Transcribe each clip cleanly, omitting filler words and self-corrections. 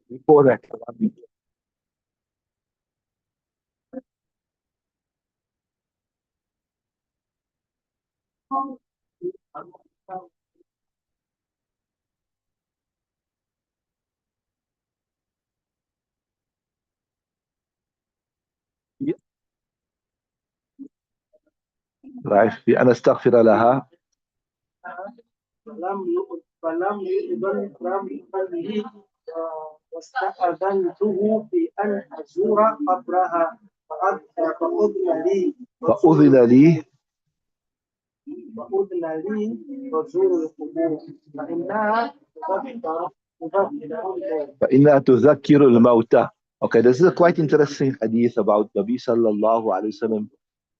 Before that. Right. بأن أستغفر لها. فلم يؤذن لي واستأذنته بأن أزور قبرها فأذن لي فأذن لي فأذن لي وزور القبور فإنها تذكر الموتى. Okay, this is a quite interesting hadith about Nabi sallallahu alayhi wasallam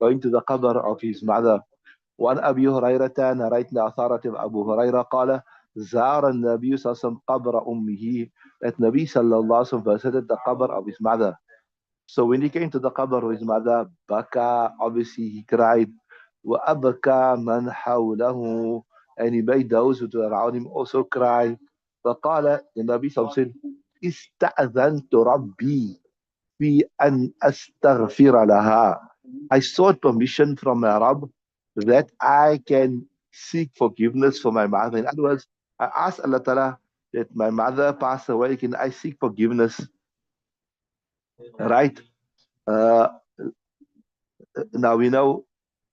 going to the qabr of his mother. وعن أبي هريرة narrating authority أبو هريرة قال زار النبي صلى الله عليه وسلم قبر أمه, that Nabi sallallahu alayhi wasallam visited the qabr of his mother. So when he came to the qabr of his mother, Baka, obviously he cried, وأبكى من حوله, and he made those who were around him also cry. فقال, the Nabi sallallahu alayhi wasallam said, استأذنت ربي في أن أستغفر لها. I sought permission from my Rabb that I can seek forgiveness for my mother. In other words, I asked Allah Ta'ala that my mother passed away, can I seek forgiveness? Right? Uh, now we know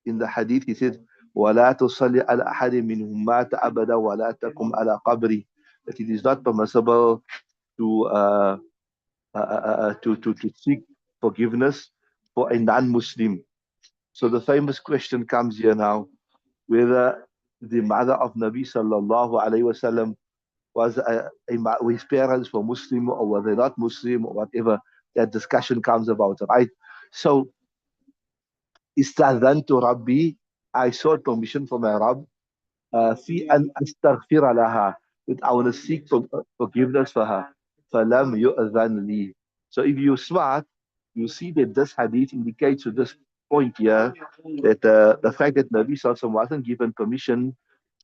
in the hadith he said, وَلَا تُصَلِّ عَلَى أَحَدٍ مِّنْهُمْ مَاتَ أَبَدًا وَلَا تَقُمْ عَلى قَبْرِ. That it is not permissible to to seek forgiveness for a non-Muslim. So the famous question comes here now, whether the mother of Nabi sallallahu alayhi wasallam was his parents were Muslim or were they not Muslim or whatever. That discussion comes about, right? So, istadhantu Rabbi, I sought permission from my Rabb, fi an astaghfira laha, that I want to seek forgiveness for her. Falam yu'adhan li. So if you're smart, you see that this hadith indicates to this point here that the fact that Nabi Sallallahu wasn't given permission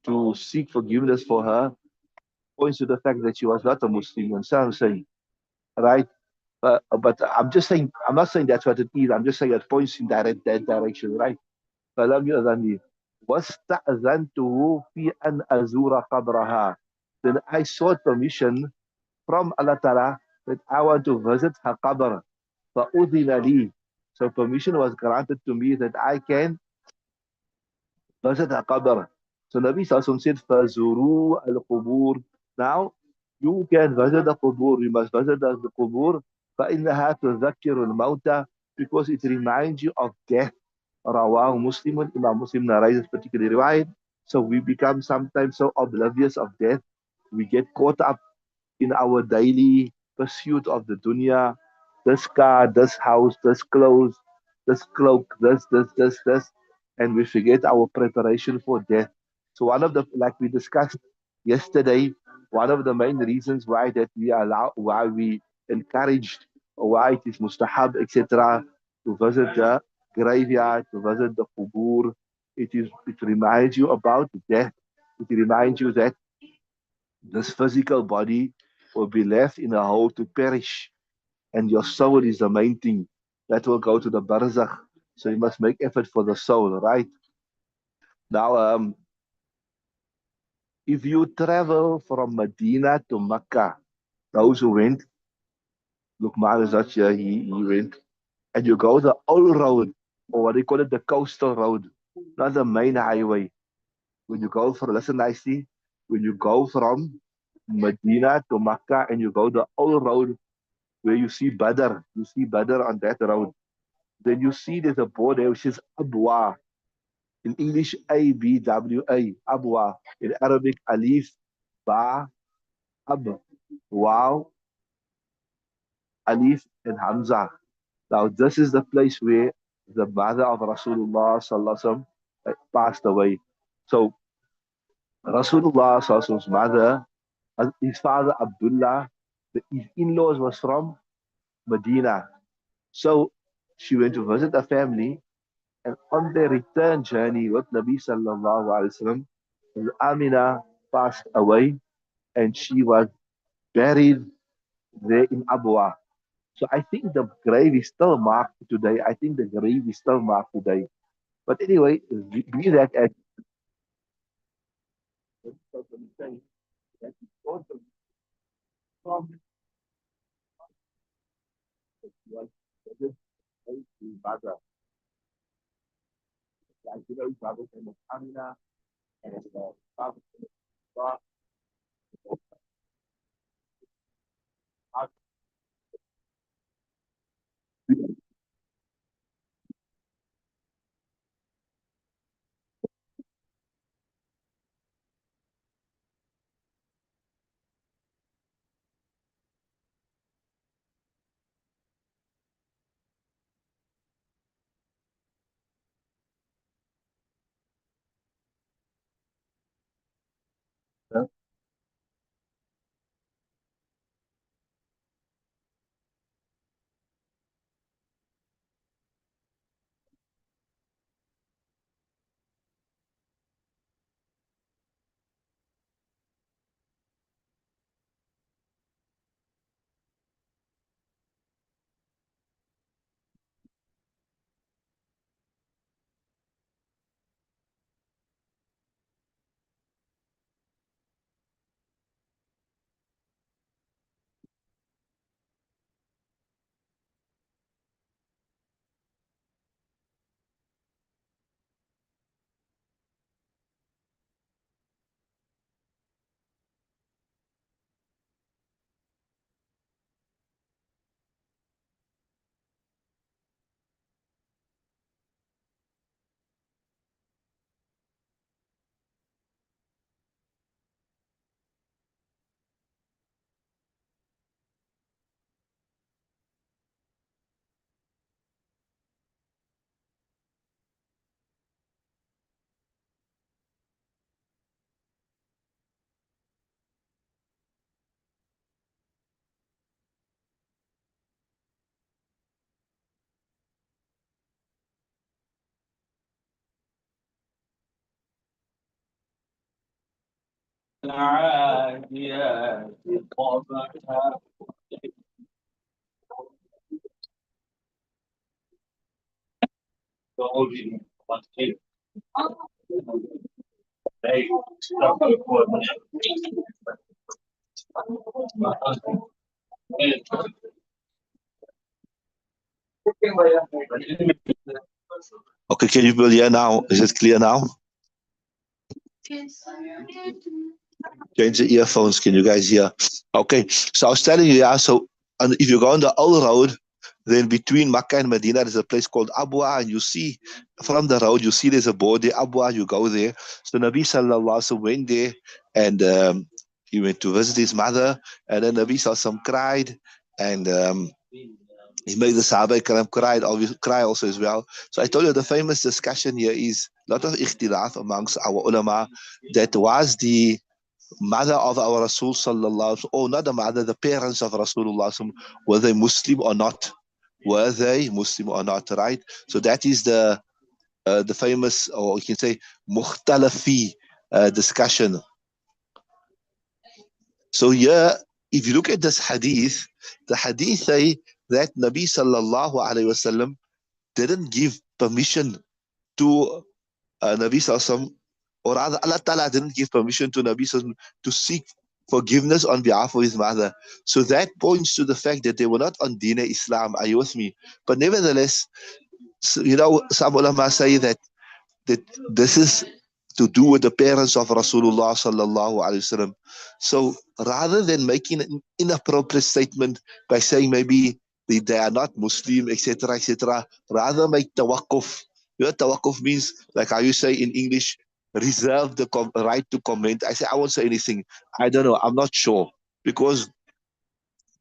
to seek forgiveness for her points to the fact that she was not a Muslim. You understand what I'm saying? Right? But I'm just saying, I'm not saying that's what it is. I'm just saying it points in that direction, right? فلم يؤذن لي واستأذنته في أن أزور قبرها. Then I sought permission from Allah Ta'ala that I want to visit her qabr. فأذن لي. So permission was granted to me that I can visit her qabr. So Nabi Sallallahu said, فَزُورُوا الْقُبُورِ. Now, you can visit the qubur, you must visit the qubur, فَإِنَّهَا تُذَكِّرُ الْمَوْتَى, because it reminds you of death. Rawahu Muslimun, Imam Muslim narrates particularly right. So we become sometimes so oblivious of death. We get caught up in our daily pursuit of the dunya, this car, this house, this clothes, this cloak, this, and we forget our preparation for death. So one of the, like we discussed yesterday, one of the main reasons why that we allow, why we encouraged, or why it is mustahab, etc., to visit the graveyard, to visit the qubur, it reminds you about death. It reminds you that this physical body will be left in a hole to perish, and your soul is the main thing that will go to the barzakh. So you must make effort for the soul, right? Now, if you travel from Medina to Mecca, those who went, Luqman is not here, he went, and you go the old road, or what they call it, the coastal road, not the main highway. When you go for, listen nicely, when you go from Medina to Mecca and you go the old road where you see Badr on that road. Then you see there's a board there which says Abwa. In English, ABWA, Abwa. In Arabic, Alif, Ba, Ab, Wow, Alif, and Hamza. Now, this is the place where the mother of Rasulullah sallallahu alaihi wasallam passed away. So, Rasulullah sallallahu alaihi wasallam's mother, his father Abdullah, his in-laws was from Medina. So, she went to visit the family. And on their return journey with Nabi sallallahu alaihi wasallam, Amina passed away and she was buried there in Abwa. So I think the grave is still marked today. I think the grave is still marked today. But anyway, be that as okay, can you hear now? Is it clear now? Change the earphones. Can you guys hear? Okay. So I was telling you, yeah. So and if you go on the old road, then between Makkah and Medina, there's a place called Abwa, and you see from the road, you see there's a board there, Abwa. You go there. So Nabi Sallallahu Alaihi Wasallam went there, and he went to visit his mother, and then Nabi Sallallahu Alaihi Wasallam cried, and he made the Sahaba Ikram cry also as well. So I told you the famous discussion here is a lot of ikhtilaf amongst our ulama that was the mother of our Rasul sallallahu, or not the mother, the parents of Rasulullah, were they Muslim or not? Were they Muslim or not? Right. So that is the famous, or you can say, mukhtalafi discussion. So here, if you look at this hadith, the hadith say that Nabi sallallahu alaihi wasallam didn't give permission to Nabi Sallallahu, or rather Allah Ta'ala didn't give permission to Nabi Sallallahu to seek forgiveness on behalf of his mother. So that points to the fact that they were not on Deen Islam. Are you with me? But nevertheless, some ulama say that this is to do with the parents of Rasulullah sallallahu alaihi wasallam. So rather than making an inappropriate statement by saying maybe they are not Muslim, etc., etc., rather make tawakkuf. You know, tawakkuf means, like how you say in English, reserve the right to comment. I say I won't say anything. I don't know. I'm not sure because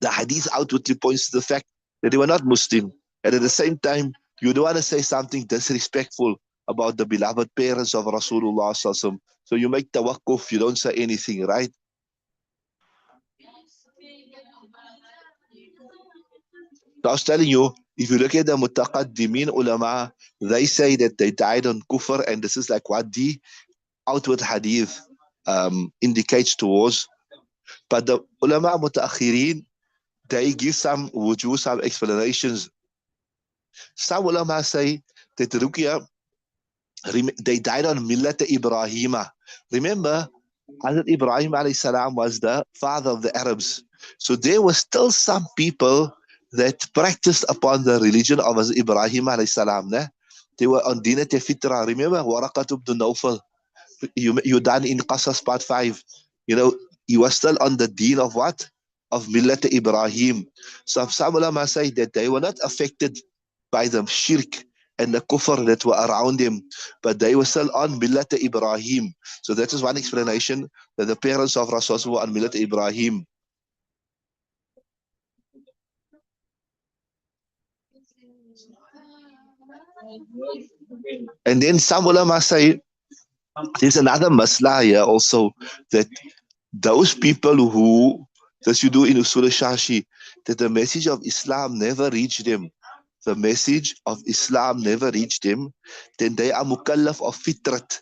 the hadith outwardly points to the fact that they were not Muslim. And at the same time, you don't want to say something disrespectful about the beloved parents of Rasulullah Sallallahu. So you make tawakkuf, you don't say anything, right? So I was telling you, if you look at the mutaqaddimin ulama, they say that they died on kufr, and this is like what the outward hadith indicates towards. But the ulama mutaakhirin, they give some wujuh, some explanations. Some ulama say that Ruqya, they died on Millat Ibrahima. Remember, Hazrat Ibrahim alayhi salam was the father of the Arabs. So there were still some people that practiced upon the religion of Hazrat Ibrahim alayhi salam. They were on Dinat Fitra. Remember, Waraqat ibn Nawfal. You done in Qasas part 5. You know, he was still on the deen of what? Of Millat Ibrahim. So some ulama say that they were not affected by the shirk and the kufr that were around him, but they were still on Millat Ibrahim. So that is one explanation, that the parents of Rasul were on Millat Ibrahim. And then some ulama say there's another masla here also, that those people who, as you do in Usul Shashi, that the message of Islam never reached them, the message of Islam never reached them, then they are mukallaf of fitrat.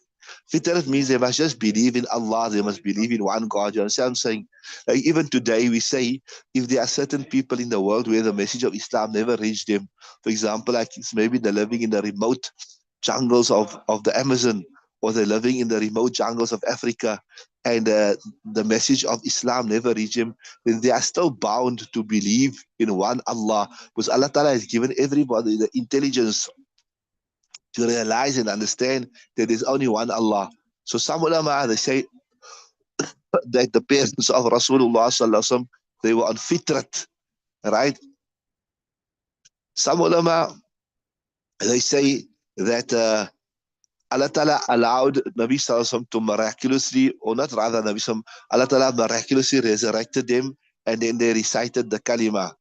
Fitrat means they must just believe in Allah, they must believe in one God. You understand what I'm saying? Like even today we say, if there are certain people in the world where the message of Islam never reached them, for example, like it's maybe they're living in the remote jungles of the Amazon, or they're living in the remote jungles of Africa, and the message of Islam never reached them, then they are still bound to believe in one Allah, because Allah Ta'ala has given everybody the intelligence to realize and understand that there's only one Allah. So some ulama, they say that the parents of Rasulullah Sallallahu Alaihi Wasallam, they were on fitrat, right? Some ulama, they say that Allah Ta'ala allowed Nabi Sallallahu Alaihi Wasallam to miraculously, or not rather Nabi Sallallahu Alaihi Wasallam, Allah Ta'ala miraculously resurrected them, and then they recited the kalima.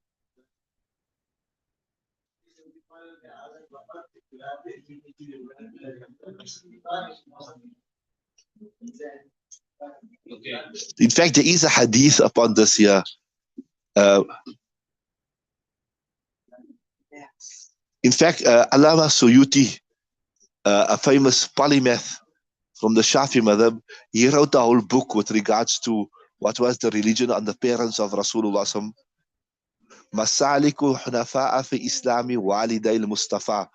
In fact, there is a hadith upon this here. Uh, in fact, Allama Suyuti, a famous polymath from the Shafi madhab, he wrote a whole book with regards to what was the religion and the parents of Rasulullah. Masaliku Hunafa'a fi Islami Waliday al-Mustafa.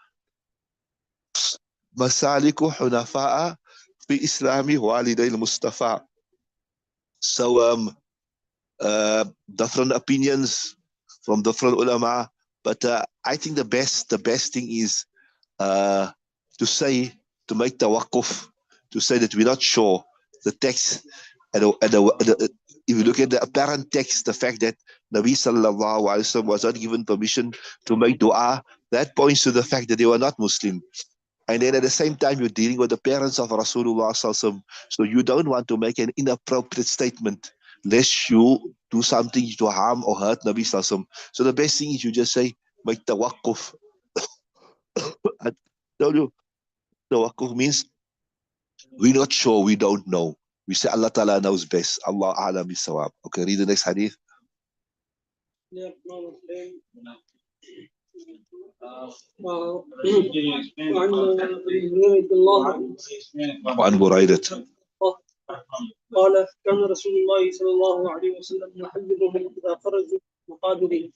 Masaliku Hunafa'a fi Islami Waliday al-Mustafa. So, different opinions from different ulama, but I think the best thing is uh, to say, to make tawakkuf, to say that we're not sure the text, if you look at the apparent text, the fact that Nabi Sallallahu Alaihi Wasallam was not given permission to make dua, that points to the fact that they were not Muslim. And then at the same time, you're dealing with the parents of Rasulullah Sallallahu Alaihi Wasallam. So you don't want to make an inappropriate statement lest you do something to harm or hurt Nabi Sallallahu Alaihi Wasallam. So the best thing is you just say, make tawakkuf. I tell you, tawakkuf means we're not sure, we don't know. We say Allah Ta'ala knows best. Allah A'lam bisawab. Okay, read the next hadith. وعن بريدة قال كان رسول الله صلى الله عليه وسلم يحذرهم إذا خرجوا مقابلين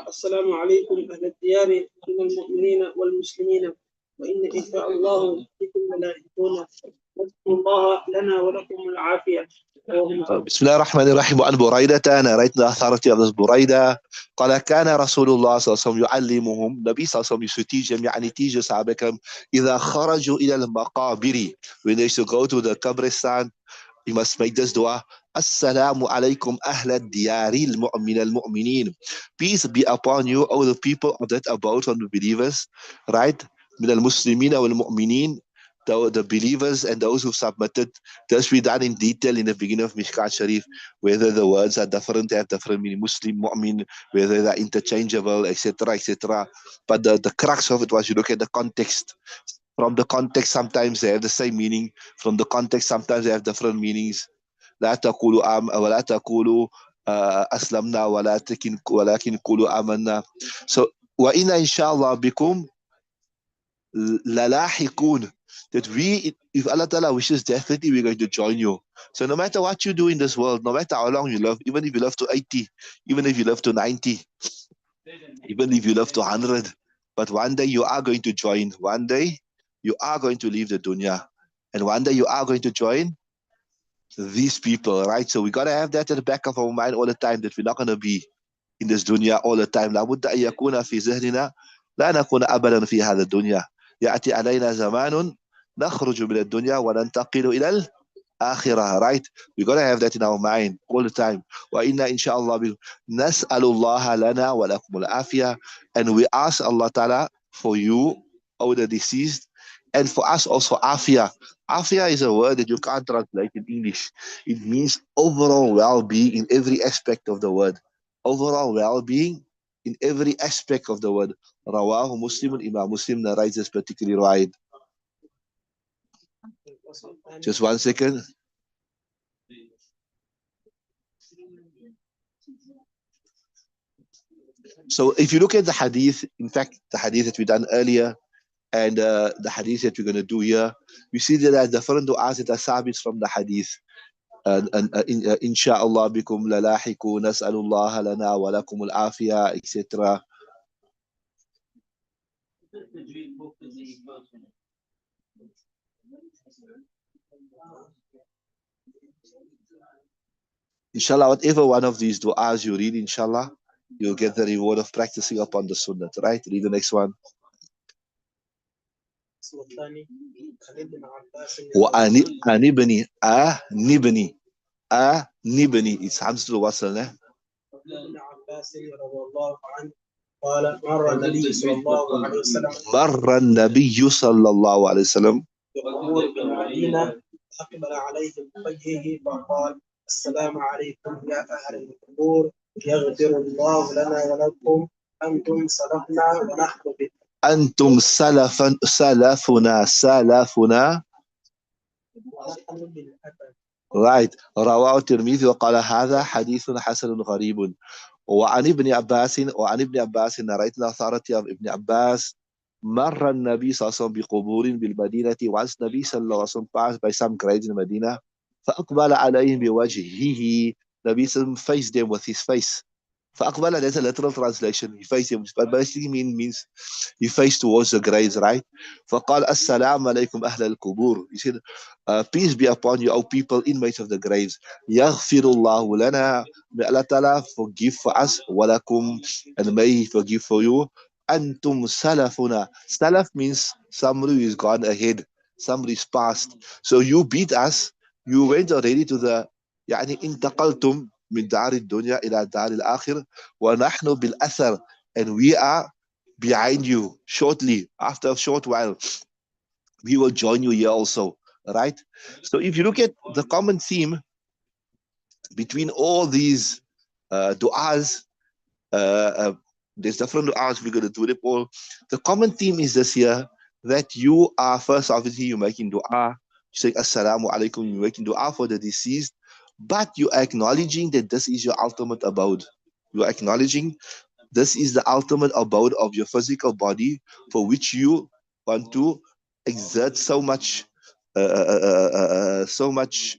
السلام عليكم أهل الديار من المؤمنين والمسلمين وإن إن شاء الله بكم ملائكون نسأل الله لنا ولكم العافية. بسم الله الرحمن الرحيم. وعن بريدة، أنا رأيت أثارتي عن بريدة قال كان رسول الله صلى الله عليه وسلم يعلمهم، النبي صلى الله عليه وسلم يستيجم يعني تيجي صحابكم إذا خرجوا إلى المقابر, when they used to go to the qabristan, you must make this dua. Assalamu alaikum ahla diyari min al-mu'minin. Peace be upon you, all the people of that abode from the believers, right? Min al-muslimina wal-mu'minin, the believers and those who submitted. This we done in detail in the beginning of Mishkaat Shareef, whether the words are different, have different meaning, Muslim, mu'min, whether they're interchangeable, etc., etc. But the crux of it was you look at the context. From the context, sometimes they have the same meaning. From the context, sometimes they have different meanings. لا تقولوا ولا تقولوا أسلمنا ولكن قولوا آمنا. So وإن إن شاء الله بكم للاحقون. that if Allah Ta'ala wishes, definitely we're going to join you. So no matter what you do in this world, no matter how long you live, even if you live to 80, even if you live to 90, even if you live to 100, but one day you are going to join. One day you are going to leave the dunya. And one day you are going to join these people, right? So we got to have that at the back of our mind all the time, that we're not going to be in this dunya all the time. لابد أن يكون في ذهننا لا نكون أبدا في هذا الدنيا. يأتي علينا زمان نخرج من الدنيا وننتقل إلى الآخرة, right? We got to have that in our mind all the time. وإنا إن شاء الله نسأل الله لنا ولكم العافية, and we ask Allah Ta'ala for you, or the deceased, and for us also afia. Afia is a word that you can't translate in English. It means overall well-being in every aspect of the word. Overall well-being in every aspect of the word. Rawahu Muslim, Imam Muslim narrates this particular riwayat. Just 1 second. So if you look at the hadith, in fact, the hadith that we done earlier, and the hadith that we're going to do here, we see that there are different du'as that are sabits from the hadith. إن شاء الله بكم للاحق نسأل الله لنا ولكم العافية, etc. Inshallah, whatever one of these du'as you read, inshallah, you'll get the reward of practicing upon the sunnah, right? Read the next one. وأنبني نبني it's hamzatul wasl, eh? ابن عباس رضي الله عنه قال مر النبي صلى الله عليه وسلم يقول بالمدينة أقبل عليهم بوجهه فقال السلام عليكم يا أهل القبور يغفر الله لنا ولكم أنتم سلفنا ونحن أنتم سلفنا right. رواه الترمذي وقال هذا حديث حسن غريب. وعن ابن عباس narrated the authority of Ibn Abbas, مر النبي صلى الله عليه وسلم بقبور بالمدينة, once Nabi صلى الله عليه وسلم passed by some graves in Medina, فأقبل عليهم بوجهه, Nabi sallam faced them with his face. فأقبل, there's a literal translation, he faced him, but basically means he faced towards the graves, right? فقال السلام عليكم أهل القبور, he said, peace be upon you, O people, inmates of the graves. يغفر الله لنا, may Allah Ta'ala forgive for us, ولكم, and may He forgive for you. أنتم سلفنا. Salaf means somebody who is gone ahead, somebody is past. So you beat us, you went already to the, يعني انتقلتم من دار الدنيا إلى دار الآخر, ونحن بالأثر, and we are behind you shortly. After a short while, we will join you here also, right? So if you look at the common theme between all these du'as, there's different du'as, we're going to do them all. The common theme is this here, that you are first, obviously, you're making du'a, you say assalamu alaikum, you're making du'a for the deceased, but you're acknowledging that this is your ultimate abode. You're acknowledging this is the ultimate abode of your physical body, for which you want to exert so much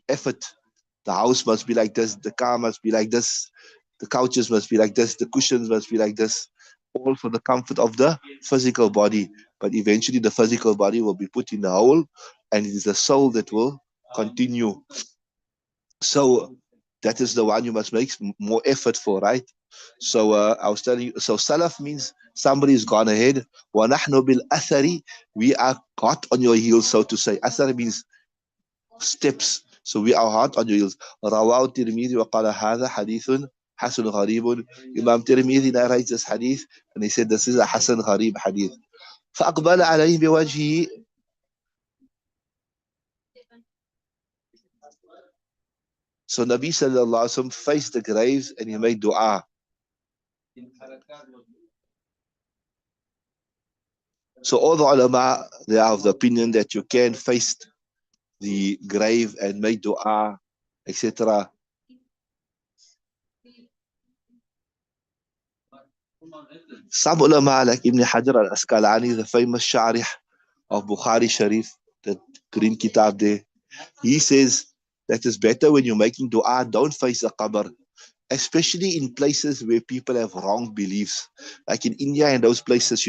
effort. The house must be like this, the car must be like this, the couches must be like this, the cushions must be like this, all for the comfort of the physical body. But eventually the physical body will be put in the hole, and it is the soul that will continue. So that is the one you must make more effort for, right? So I was telling you, so salaf means somebody's gone ahead. وَنَحْنُ بِالْأَثَرِ, we are hot on your heels, so to say. Athar means steps. So we are hot on your heels. رواه الترمذي وقال هذا حديث حسن غريب. Imam Tirmidhi narrates this hadith, and he said this is a Hasan Gharib hadith. فأقبل عليه بوجهه. So Nabi sallallahu alaihi wasallam faced the graves and he made dua. So all the ulama, they are of the opinion that you can face the grave and make dua, etc. Some ulama like Ibn Hajar al-Asqalani, the famous Sharih of Bukhari Shareef, the green kitab there. He says that it's better when you're making dua, don't face the qabr, especially in places where people have wrong beliefs. Like in India and those places,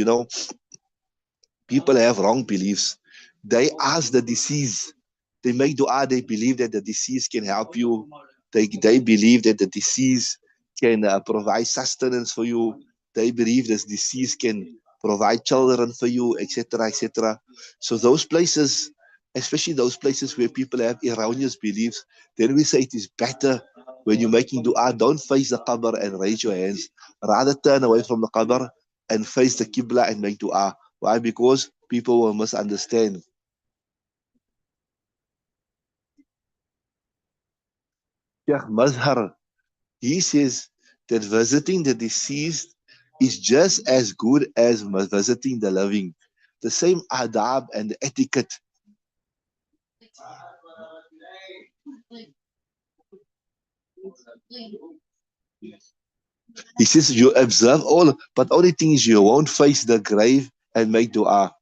people have wrong beliefs. They ask the deceased. They make dua. They believe that the deceased can help you. They believe that the deceased can provide sustenance for you. They believe this deceased can provide children for you, etc., etc. So those places, especially those places where people have erroneous beliefs, then we say it is better when you're making dua, don't face the qabr and raise your hands. Rather turn away from the qabr and face the qibla and make dua. Why? Because people will misunderstand. Sheikh Mazhar, he says that visiting the deceased is just as good as visiting the living. The same adab and etiquette. He says you observe all, but only thing is you won't face the grave and make dua.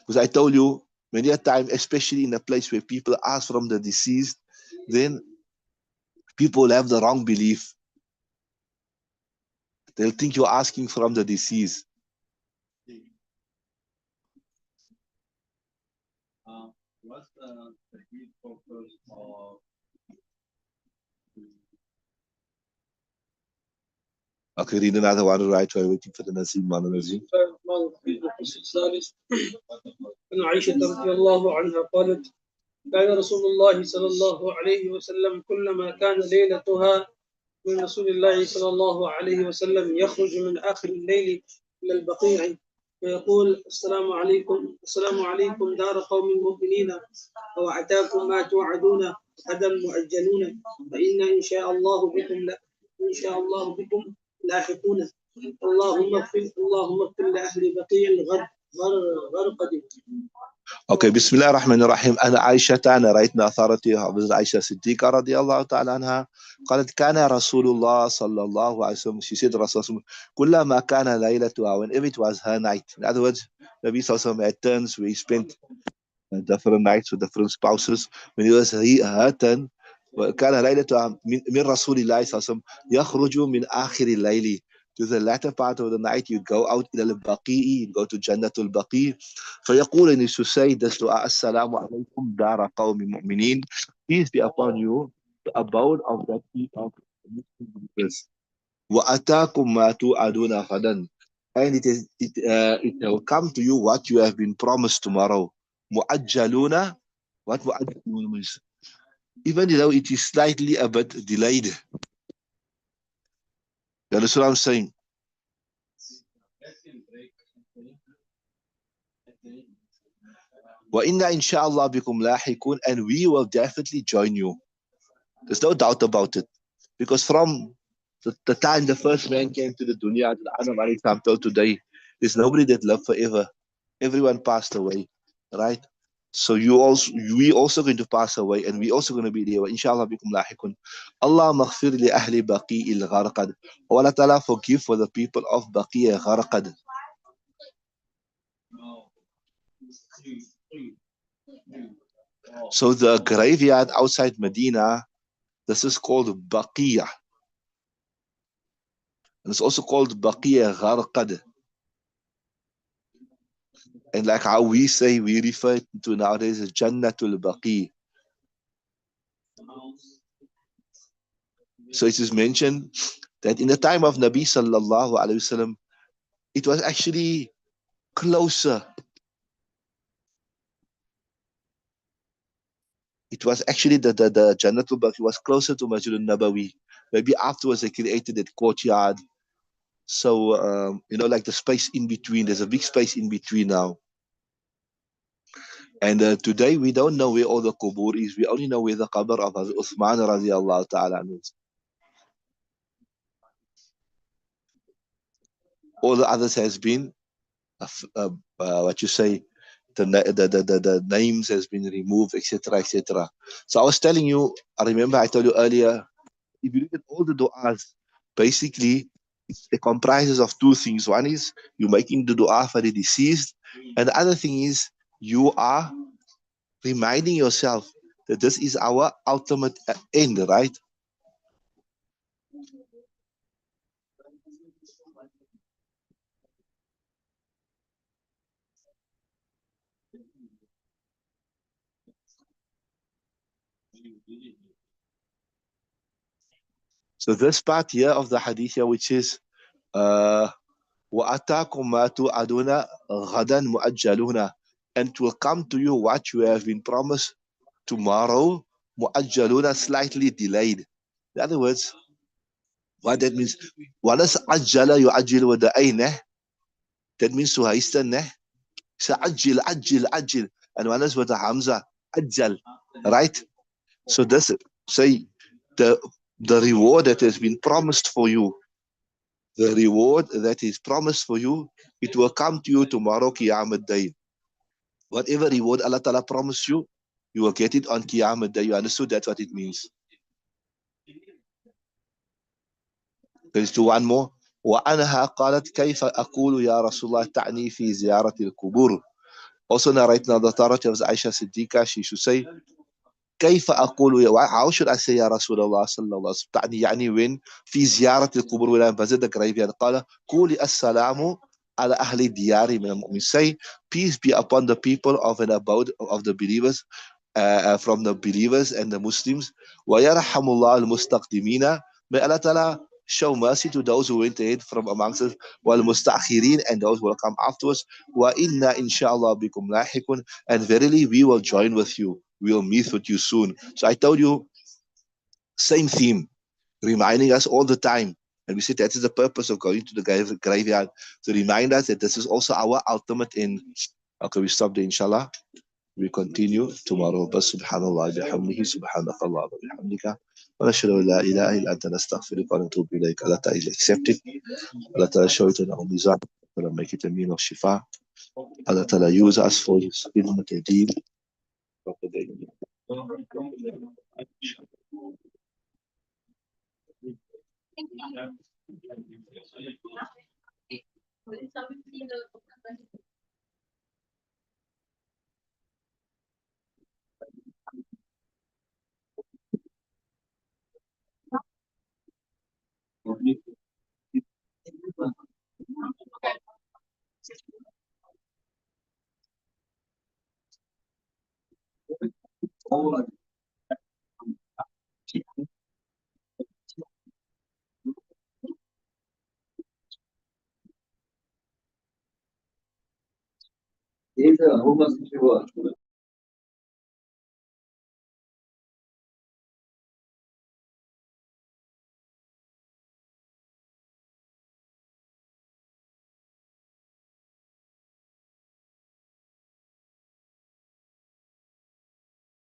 Because I told you many a time, especially in a place where people ask from the deceased, then people have the wrong belief. They'll think you're asking from the deceased. Okay, read another one right while waiting for the Nasim Mananazi. عن عائشة رضي الله عنها قالت كان رسول الله صلى الله عليه وسلم كلما كان ليلتها من رسول الله صلى الله عليه وسلم يخرج من آخر الليل إلى البقيع ويقول السلام عليكم دار قوم مؤمنين وأتاكم ما توعدون غدا مؤجلون فإن إن شاء الله بكم إن شاء الله بكم لاحقون اللهم اغفر لأهل بقيع غرقد. Okay, Bismillah ar-Rahman ar-Rahim. أنا عائشة أنا رأيت أثارتي حضرت عائشة الصديقة رضي الله تعالى عنها قالت كان رسول الله صلى الله عليه وسلم, she said Rasul كلما كان ليلتها, whenever it was her night. In other words, Nabi Sallallahu Alaihi Wasallam had turns where he spent different nights with different spouses. When he was her turn, كان ليلتها من رسول الله صلى الله عليه وسلم يخرج من آخر الليل, to the latter part of the night, you go out إلى البقيع, you go to جنة البقيع, فيقول, and he should say this dua, السلام عليكم دار قوم مؤمنين, peace be upon you, the abode of that people of believers. وأتاكم ما توعدون غدا, and it will come to you what you have been promised tomorrow. مؤجلون, what مؤجلون means? Even though it is slightly a bit delayed. You understand what I'm saying? وَإِنَّا إِنْ شَاءَ اللَّهُ بِكُمْ لَاحِقُونَ, and we will definitely join you. There's no doubt about it. Because from the time the first man came to the dunya, Adam alayhi salam, till today, there's nobody that lived forever. Everyone passed away, right? So we also going to pass away, and we also going to be there. Inshallah bikum lahiqun. Allah maghfir li ahli baqi il gharqad. Allah Ta'ala forgive for the people of Baqi al-Gharqad. So the graveyard outside Medina, this is called Baqiyah. And it's also called Baqiyah Gharqad. And like how we say, we refer to nowadays as Jannatul Baqi. So it is mentioned that in the time of Nabi Sallallahu Alaihi Wasallam, it was actually closer. It was actually the Jannatul Baqi was closer to Masjidul Nabawi. Maybe afterwards they created that courtyard. So, like the space in between, there's a big space in between now. And today we don't know where all the qubur is. We only know where the qabr of Hazrat Uthman radiallahu ta'ala is. All the others has been, what you say, the names has been removed, etc., etc. So I was telling you, I remember I told you earlier, if you look at all the du'as, basically it comprises of two things. One is you're making the dua for the deceased, and the other thing is you are reminding yourself that this is our ultimate end, right? So this part here of the hadith here, which is وَأَتَاكُمْ مَا تُوعَدُونَ غَدًا مُؤَجَّلُونَ, and it will come to you what you have been promised tomorrow, مُؤَجَّلُونَ, slightly delayed. In other words, what that means, what does ajala yu'ajjil with the ayn? That means to hasten. So ajil, ajil, ajil. And one is with the hamza, ajal, right? So this say the the reward that has been promised for you, the reward that is promised for you, it will come to you tomorrow, Qiyamah Day. Whatever reward Allah Ta'ala promised you, you will get it on Qiyamah Day. You understood that's what it means. There's to one more. وعنها قالت كيف أقول يا رسول الله تعني في زيارة القبور. Also narrated now the authority of Aisha Siddiqa, she should say كيف أقول, how should I say يا رسول الله صلى الله عليه وسلم, تعني يعني when في زيارة القبور, when I visit the graveyard, قال قولي السلام على أهل الديار من المؤمنين, say peace be upon the people of an abode of the believers, from the believers and the Muslims. وَيَرْحَمُ اللَّهُ الْمُسْتَقْدِمِينَ, may Allah Ta'ala show mercy to those who went ahead from amongst us, وَالْمُسْتَأْخِرِينَ, and those who will come afterwards. وَإِنَّا إِنْ شَاءَ اللَّهُ بِكُمْ لَاحِقٌ, and verily we will join with you. We will meet with you soon. So I told you, same theme, reminding us all the time. And we said that is the purpose of going to the graveyard, to remind us that this is also our ultimate end. Okay, we stop there, inshallah. We continue tomorrow. بس سبحان الله بحمده سبحانك اللهم وبحمدك ونشهد أن لا إله إلا أنت نستغفرك ونتوب إليك. Allah Ta'ala accept it. Allah Ta'ala show it in our mizan. Allah make it a mean of shifa. Allah Ta'ala use us for His khidmat and deen.